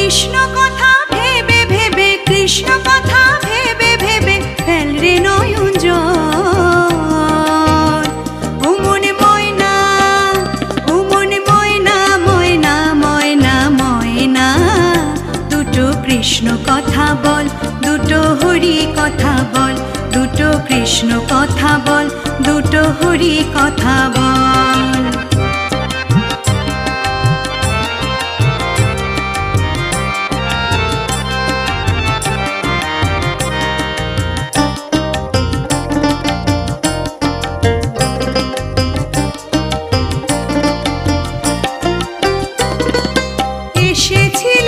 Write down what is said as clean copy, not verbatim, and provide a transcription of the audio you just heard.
কৃষ্ণ কথা ভেবে ভেবে, কৃষ্ণ কথা ভেবে ভেবে ফেল রে নয়ন জল। ও মনে ময়না, ও মনে ময়না, ময়না ময়না ময়না, দুটো কৃষ্ণ কথা বল, দুটো হরি কথা বল, দুটো কৃষ্ণ কথা বল, দুটো হরি কথা বল। এসেছিল